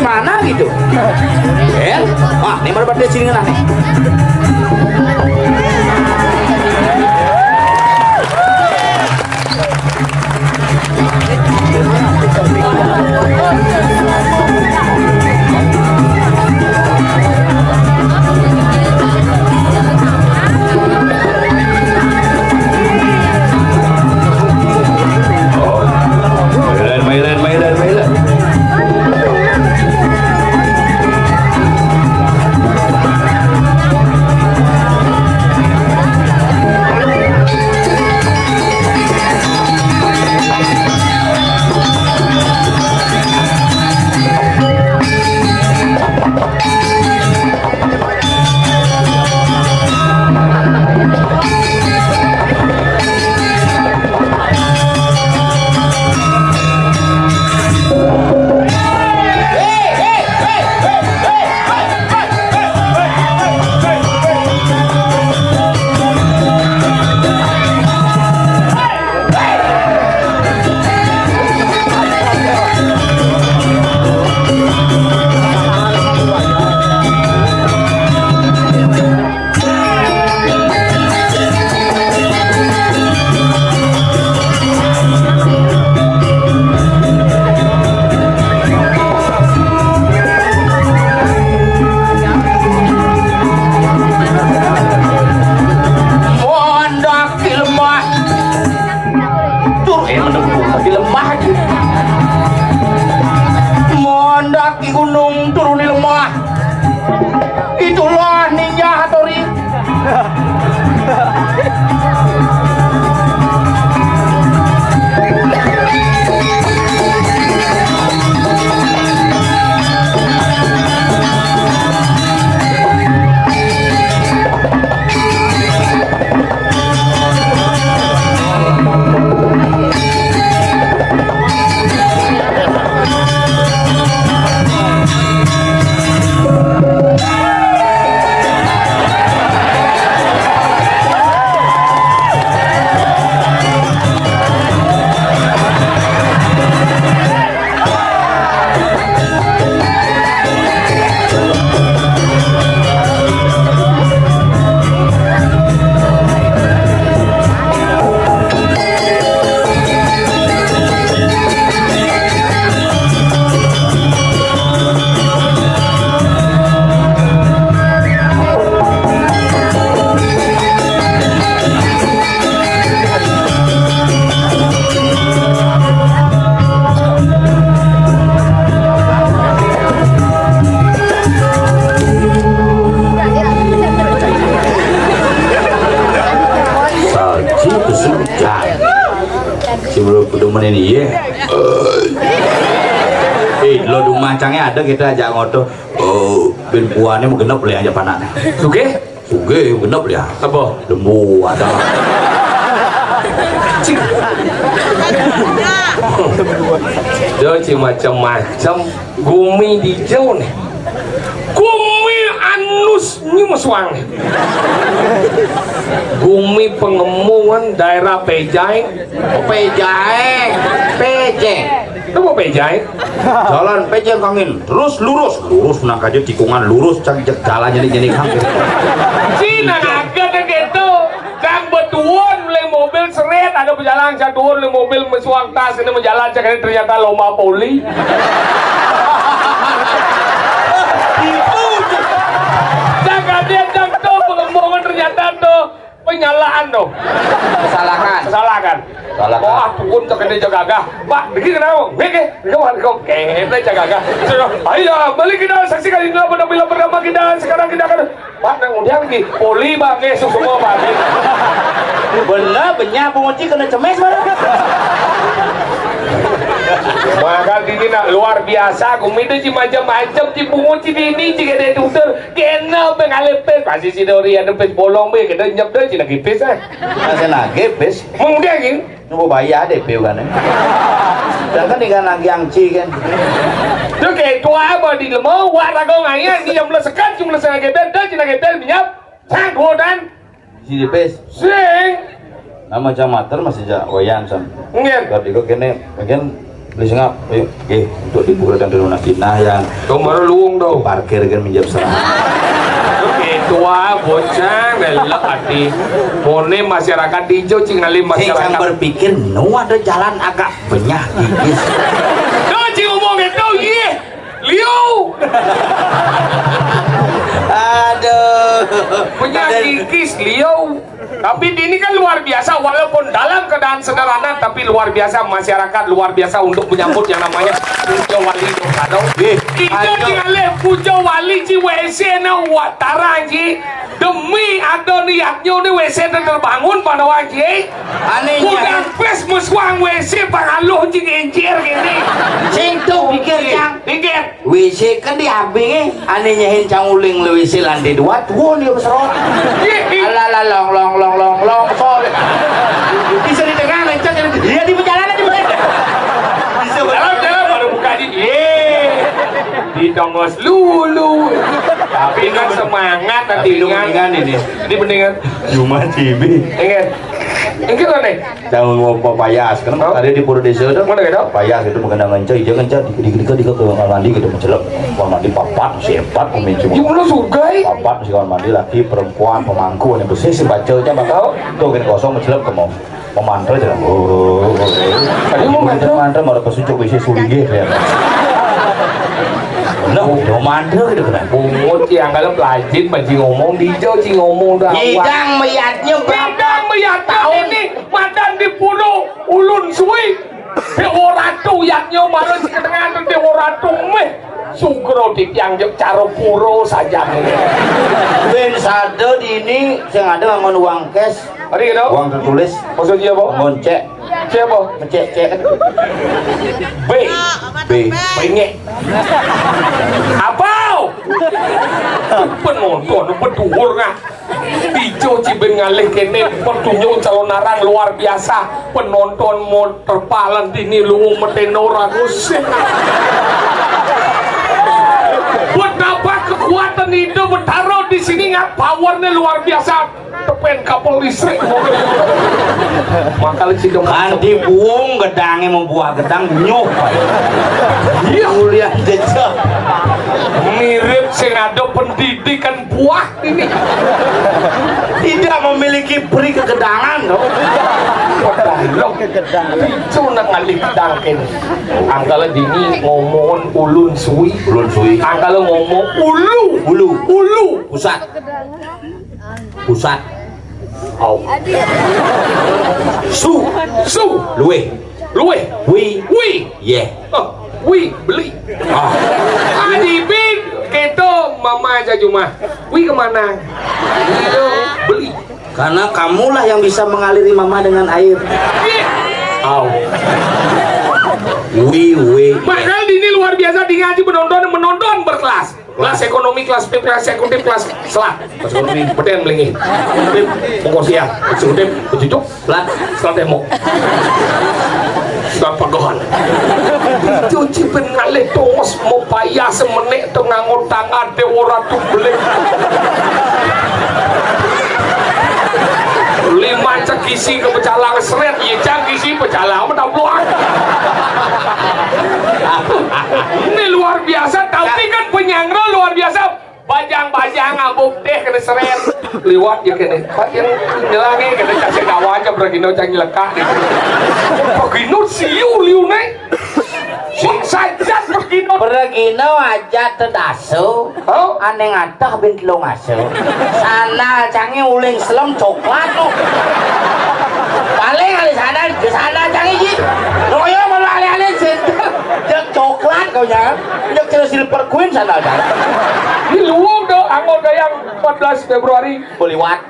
mana gitu. Wah, ini baru pada sini lah nih. Ini iya. Lo rumah cangnya ada kita ajak ngoto. Oh, bin puane mau genep le aja panaknya. Suge? Suge genep ya. Apa? Lembu ada. Dia macam-macam gumi di jauh nih. Gumi anus nyumuswang. Gumi pengemungan daerah Pejai. Pejai. Itu mau Pejai? Jalan Pejai kangin. Terus lurus menang aja tikungan lurus cang jalan jadi kangin. Cina agak gitu. Kang betuan mulai mobil seret ada berjalan catur mulai mobil mesuang tas ini menjalan cak ternyata lomba poli. Jangan dia jangkau pengembangan ternyata tuh penyalaan dong. Kesalahan. Wah, tukun cak ini jaga. Pak, begini kenapa? Begini, kau kene jaga. Ayo, balik kita saksikan ini bila pertama kita sekarang kita akan. Pak, nang udah lagi poli bang, semua bang. Bener, banyak pengunci kena cemes mana? Maka ini nak luar biasa, kumi itu macam-macam di pengunci ini jika dia tutur kena pengalepes pasti si dori ada pes bolong be kita nyep dah cina kipes Masih lagi pes? Mungkin gini? Nunggu bayar deh piu kan? Dan kan dengan lagi angci kan? Tu kayak tua apa di lemah, warna kau ngaya ni yang melesekan cuma melesekan kipes dah cina kipes minyak, sang godan. Si pes? Sing. Nama jamater masih jah wayan sam. Mungkin. Tapi kau kene, mungkin beli singap ayo untuk dibuat dan dulu nanti nah yang baru luung dong parkir kan minjam serang itu bocah melek hati mone masyarakat hijau cingali saya masyarakat berpikir ada jalan agak banyak gigis cing ngomong itu iya liu aduh punya gigis liu tapi ini kan luar biasa walaupun dalam keadaan sederhana tapi luar biasa masyarakat luar biasa untuk menyambut yang namanya Pujo Wali Dokado itu tinggalnya Pujo Wali ci WC na watara ji demi ada niatnya ini WC terbangun pada wajib bukan pes muswang WC pangaluh ji ngejer gini sing tuh pikir cang pikir WC kan dihabis anehnya hencang uling le WC lantai dua tuh dia berserot ala long so bisa di tengah lencang dia di perjalanan bisa jalan baru buka di dongos lulu tapi kan semangat nanti dengan ini mendingan cuma cibi ingat kan nih jangan mau papayas kan tadi di pura desa itu mana gitu papayas itu mengenang ngancah jangan dikit ke kamar mandi gitu mencelok kamar mandi papat sepat pemicu lu sugai papat si kamar mandi laki perempuan pemangku yang bersih si bacanya bakal tuh kan kosong mencelok ke mau memantra jalan tadi mau mantra mau kesucuk WC sulinge ya nah mau mantra gitu kan bungut yang kalau pelajin baju ngomong dijauh ngomong dah hidang meyatnya berapa meyatnya ini madan di pulau ulun suwi di oratu yaknya malah di ketengah di oratu meh sugro di tiang caro puro saja ben sado di ini yang ada ngon uang cash hari itu uang tertulis maksudnya apa ngoncek siapa ngecek kan B bengek apa penonton betul nggak Pijo Ciben ngalih kene pertunjuk calon narang luar biasa penonton mau terpalan dini luung meteno ragus betapa kekuatan itu bertaruh di sini nggak powernya luar biasa tepen kapal listrik makanya si dong nanti buung gedangnya membuah gedang nyuh iya mulia jejak mirip sing ada pendidikan buah ini tidak memiliki peri kegedangan loh itu nak ngalih gedangkin angkala dini ngomong ulun suwi angkala ngomong ulu pusat au su luwe wi yeah wi beli adibin keto mama aja cuma wi kemana itu beli karena kamulah yang bisa mengaliri mama dengan air au wi makanya ini luar biasa di ngaji menonton berkelas kelas ekonomi, kelas P, kelas eksekutif, kelas selat kelas ekonomi, beden melingi mongko siang, eksekutif, berjujuk selat demo selat pagohan cuci pengalih tongos mau payah semenik tengah ngotang ade ora tuh belik lima cek isi ke pecalang seret ya cek isi pecalang menabluan ini luar biasa tapi kan penyangro luar biasa bajang ngabuk deh kena seret liwat ya kena yang nyelangi kena kasih kawan aja bergino canggih lekah bergino siu liu nih sajat bergino aja terdasu aneh ngatah bint lo ngaso sana canggih uling selam coklat tuh paling kali sana canggih gitu royo malu alih-alih jek coklat kau jangan jek silver queen sana kan ini luang dong anggota yang 14 Februari beliwat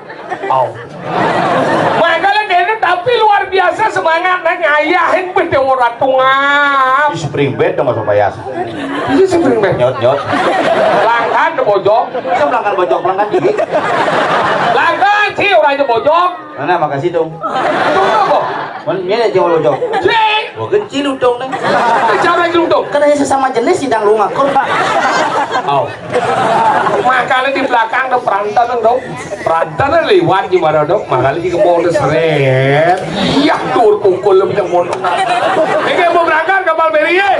makanya kayaknya tapi luar biasa semangat ngayahin bete orang tungap di spring bed dong masuk payas ini spring bed nyot langkan ke bojok kita pelanggan bojok pelanggan gigi langkan sih orang itu bojok mana makasih dong tunggu kok ini aja bojok cek gua kecil dong neng cara gelundung kan hanya sesama jenis sidang lu ngakur makanya di belakang ada perantan lewat gimana dong makanya di kebun seret iya tur pukul lebih mau ini mau berangkat kapal Beri ye.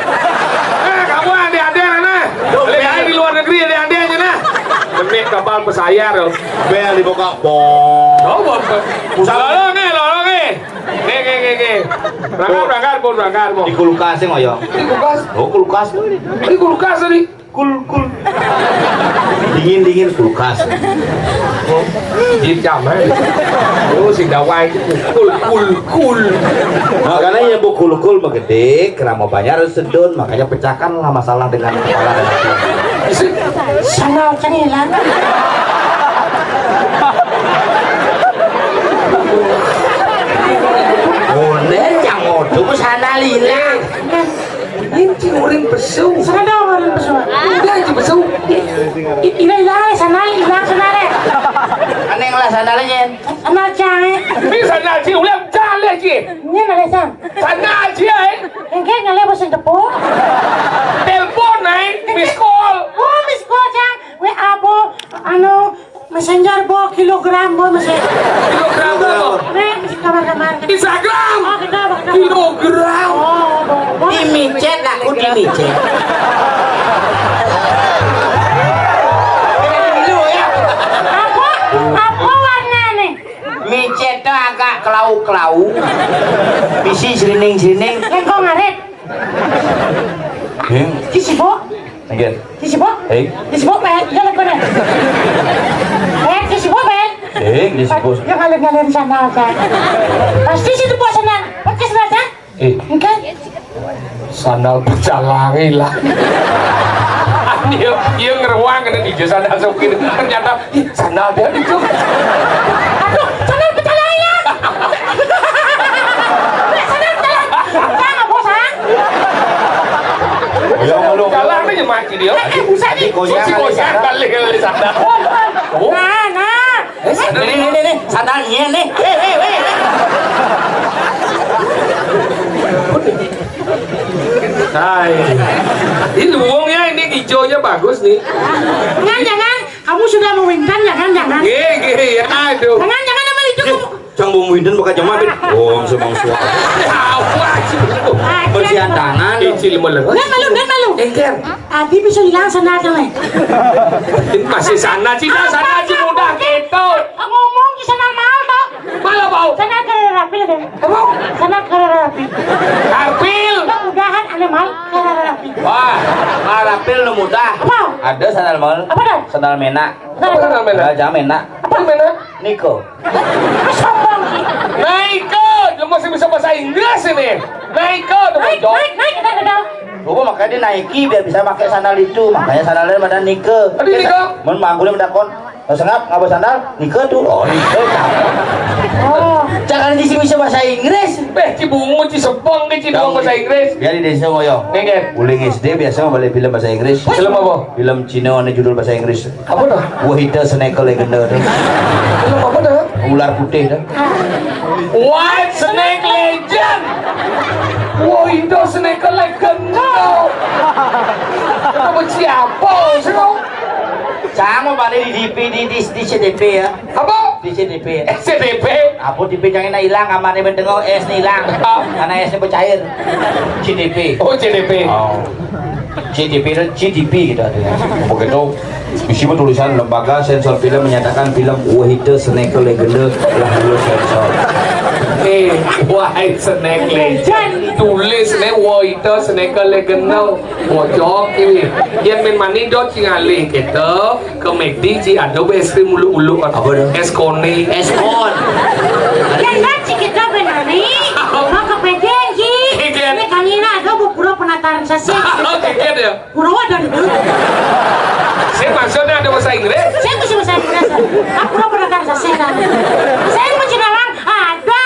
Kamu adik-adik nah. Lihat di luar negeri adik-adiknya nah. Demi kapal pesayar loh. Bel dibuka bong. Oh, lolong nih. Nih. Berangkat, Bun. Di kulkas yang ayo. Di kulkas. Oh kulkas. Di kulkas tadi. Kul. Dingin kulkas. Jam aja. Oh, sing dawai kul. Makanya ya bu kul begede, kerama banyak harus sedun, makanya pecahkanlah masalah dengan kepala dan hati. Sana canilan. Boleh yang ngodo sana lila. Ini orang besu. Sana dong orang besu. Udah aja besu. Ilang sana deh. Aneh lah sana lagi. Sana jangan. Ini sana aja ulang jalan aja. Ini nale san. Sana aja Engkau nale bosan depo. Telepon miss call. Oh miss call jang. We abo messenger bo kilogram bo messenger. Kilogram berapa? Nih kamar. Instagram. Oh kita. Kilogram. Oh. Di micet aku di micet. Apa warna nih? Micet tuh agak kelau. Bisi jerining. Engkau ngaret. Kisibok. Again. Kisibok. Kisibok ben, jalan bener. Kisibok ben. Disebut. Yang ngalir sana aja. Pasti situ buat sana. Pakai sana aja. Enggak. Sandal berjalangi lah. Dia ngeruang kan di sandal sokin. Ternyata sandal dia itu. Aduh, sandal berjalangi lah. Sandal berjalan. Jangan bosan. Kalah aja mati dia. Busan nih. Si koyak kali sandal. Nah. Nih. Sandalnya nih. Hai. Ini uangnya ini hijaunya bagus nih. Jangan. Kamu sudah mewinkan jangan. Gih, aduh. Jangan nama itu. Cang bung winten pakai jama bet. Oh, semang suara. Apa sih itu? Bersihan tangan. Kecil malah. Dan malu. Engker. Adi bisa hilang sana aja nih. Masih sana sih mudah gitu. Ngomong di sana mal toh. Malah bau. Sana ke rapi deh. Apa? Sana ke rapi. Karpil. Mudahan ada mal ke rapi. Wah, marapil nu mudah. Apa? Ada sandal mal. Apa dah? Sandal mena. Apa namanya? Raja mena. Apa namanya? Niko. Sombong. Naiko, dia masih bisa bahasa Inggris ini. Naiko, Naik. Coba makanya dia naiki biar bisa pakai sandal itu. Makanya sandalnya pada Nike. Tadi Nike. Mun manggulnya mendakon. Sengap ngapa sandal? Nike tuh. Oh, Nike. Oh. Jangan di sini bisa bahasa Inggris. Cibungu, Cisepong, Cibungu bahasa Inggris. Biar di desa ngoyo. Nengke. Uling SD biasa balik film bahasa Inggris. Film apa? Film Cina ada judul bahasa Inggris. Apa dah? Wahida Snake Legenda tuh. Film apa dah? Ular putih dah. White Snake Legend. Wahida Snake Legenda. Apa siapa sih kau? Jangan balik di CDP ya. Apa? Di CDP. SCDP. Apa DP jangan hilang, amannya mendengar es hilang. Karena esnya bercair. CDP. Oh, CDP. Oh. CDP dan CDP gitu artinya. Begitu. Isinya tulisan lembaga sensor film menyatakan film Wahida Snake Legenda telah lulus sensor. White Snake Legend. Tulis nih Wahida Snake Legenda. Wajok ini. Yang main mani dot cingali kita ke McD ci ada es krim ulu-ulu Apa dah? es kone. Eskon. Kan kita benar nih. Mau ke PDN Ji. Ini kanina ada pura penataran sasi. Oke ya. Pura ada itu. Saya maksudnya ada bahasa Inggris. Saya masih bahasa Inggris. Aku pura penataran sasi. Saya mau Cinawang ada.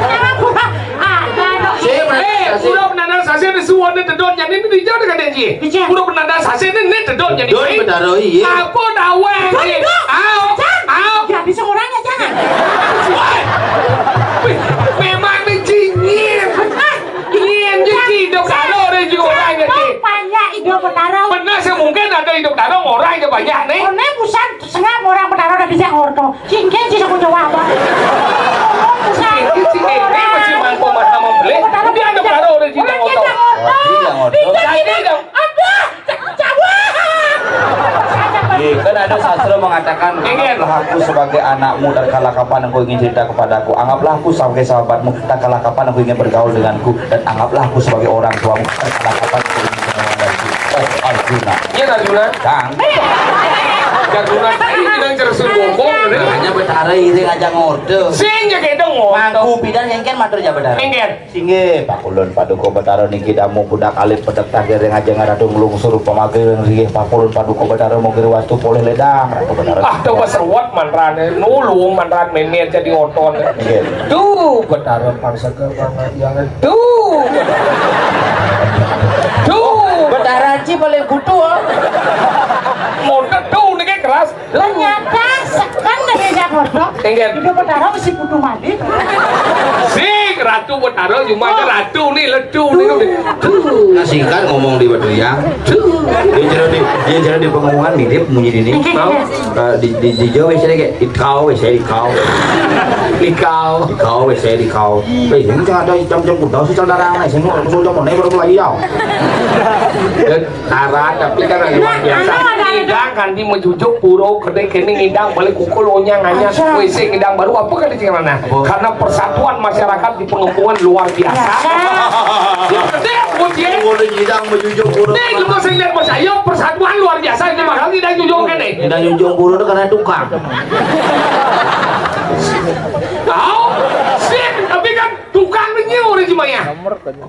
Cinawang pura ada. Udah penanda sasi ini semua ini terdon yang ini dijauh dengan dia. Udah penanda sasi ini terdon yang Doi ini. benar iya. Aku dawe. Jangan bisa orangnya jangan. Memang ini dingin. Dingin jadi hidup karo ada juga orang ini. Banyak hidup bertaruh. Benar sih mungkin ada hidup karo orang yang banyak nih. Ini busan setengah orang bertaruh udah bisa ngorto. Cingkin sih aku jawab. Ini masih mampu membeli. Dia ada karo ada juga. ada sastra mengatakan, anggaplah aku sebagai anakmu dan kala kapan engkau ingin cerita kepadaku, anggaplah aku sebagai sahabatmu dan kala kapan engkau ingin bergaul denganku, dan anggaplah aku sebagai orang tuamu dan kala kapan engkau ingin bergaul denganku. Oh Arjuna. Iya Arjuna. Kang. Arjuna ini nang cersun bongkong. Hanya betara iring aja ngode. Sing jaga dong ngomong. Mangku bidan yang matur ja betara. Engger. Singe pakulun paduka betara niki damu budak alit pedek tagir yang aja ngaradu nglungsur pamagir ringih pakulun paduka betara mungkir wastu poleh ledang ratu betara. Ah coba seruat mantrane nulung mantran memet jadi oton. Tuh betara pangsa ke jangan. Tuh. Betara ci paling kutu. Montet tuh nih keras. Ternyata kan dari Jakarta. Engger. Itu betara mesti kudu mandi. Si ratu betara cuma ke ratu nih ledu nih. Nah singkat ngomong di batu ya. Dia jadi di pengumuman mirip munyi ini. Di Jawa saya kayak ikau, saya ikau. Ikau, saya ikau. Bây giờ chúng ta trong cuộc đó sẽ darah này sẽ ngồi xuống trong một nơi baru lagi đâu. Tarat tapi kan lagi biasa. Ngidang kan di menjujuk puro kedai kini ngidang balik kukolonya nganya WC ngidang baru apa kan di mana? Karena persatuan masyarakat di pengepungan luar biasa. Gede bujian. Ngồi ngidang menjujuk puro. Nih lu sing lihat saya persatuan luar biasa ini bakal ngidang jujuk kene. Ngidang junjung puro itu karena tukang. Tahu? Sih, tapi kan tukang nyuri cuma ya.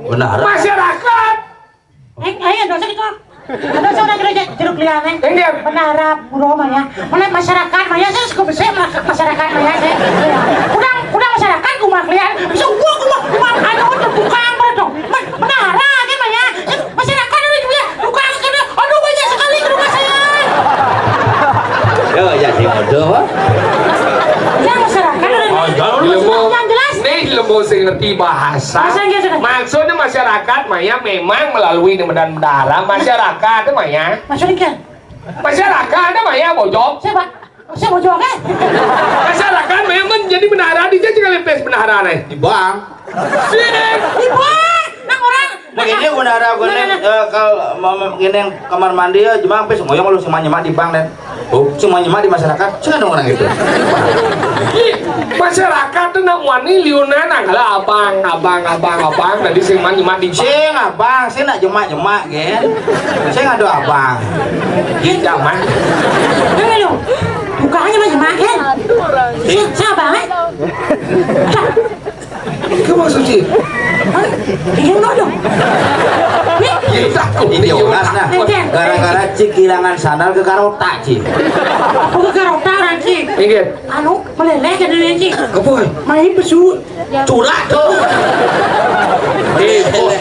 Benar. Masyarakat. Ayo dosa gitu. Ada seorang gereja jeruk liane. Engger. Menara puro maya. Mulai masyarakat maya saya suka besar masyarakat maya saya. Udah masyarakat kumak lian. Bisa kumak ada untuk tukang berdong. Menara kan maya. Masyarakat ada juga tukang kena. Aduh banyak sekali ke rumah saya. Ya jadi modal. Ya masyarakat ada yang jelas. Nih lembu sing ngerti bahasa. Maksudnya masyarakat Maya memang melalui medan darah masyarakat Maya. Maksudnya Masyarakat Maya bojok. siapa? Saya mau jawab kan? Masyarakat Maya menjadi bendahara di jadi kali pes bendahara nih. Di bank. Sih. Dibuang! Nang orang! Begini benar aku nih kalau gini kamar mandi ya cuma sampai semuanya kalau cuma nyemak di bank dan cuma nyemak di masyarakat cuma ada orang itu. Masyarakat tuh nak wani liunan adalah abang tadi sing nyemak di Sing abang, sing nak nyemak kan. Sing ada abang. Kita mah. Dengar lu, bukannya macam makan. Siapa eh? Kau maksud sih? Yang dong. Kita Ini jelas nah. Gara-gara Cik kehilangan sandal ke karota Cik. Aku ke karota orang Cik. Ingat. Anu, meleleh ke dunia Cik. Apa? Main pesu. Curak tuh.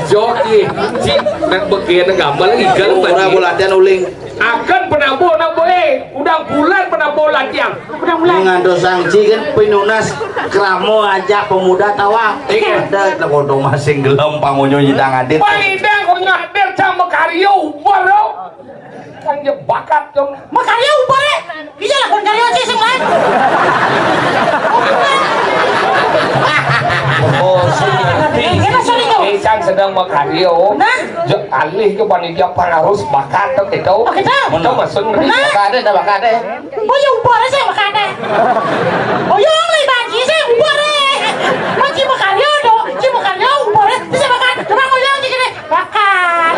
Joki, Cik nak bagian gambar lagi kalau Bola latihan uling. akan penabo nak boleh udang bulan penabo latihan. Udah mulai. Mengandung sangci kan pinunas kramo aja pemuda tawa. Ada kodong masing gelem pangunyo nyidang adit. Palidang kau nyader sama karyo baru. Kan dia bakat dong. Makarya ubah eh. Iya lah kon karya Cik semua. Oh, Isan sedang makaryo. Nah. Alih ke panitia pengarus bakat tuh itu. Oh kita. Itu maksud Bakat ada bakat deh. Oh ya ubah eh saya makan eh. Oh ya lagi bagi saya ubah eh. Macam makarya dong. Cik makarya ubah eh. Saya makan. Coba kau yang Cik ni. Makan.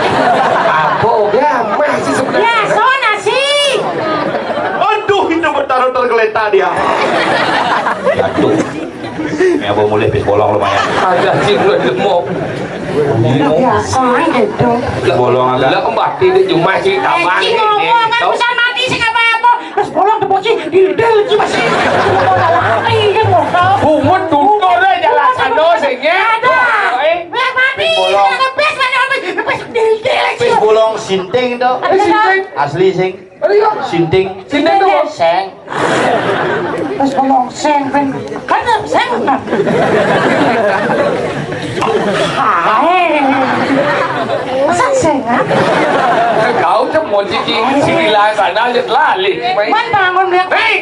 apa ya masih sebenarnya. Ya, so nasi. Aduh itu bertaruh tergeletak dia. Aduh. Ya bawa mulai pis bolong lumayan. Ada Cik lemok. Biasa gitu. Bolong agak. Lah kembali dia cuma Cik tabang Cik ngomong kan bisa mati sih apa-apa. Terus bolong ke bocil didel Cik masih. Lari kan mau. Bungut tutur deh jalan sana sehingga. Ada. Biar mati. Ngepes mana ngepes didel Pis Cik. bolong sinting itu. Ada sinting. Asli sing. Ada ya. Sinting. Sinting tuh. Seng. Terus bolong seng kan seng kan. Masa seng ah? Kau tu mau cici sini lah sana lihat lali. Man bangun dia. Hei,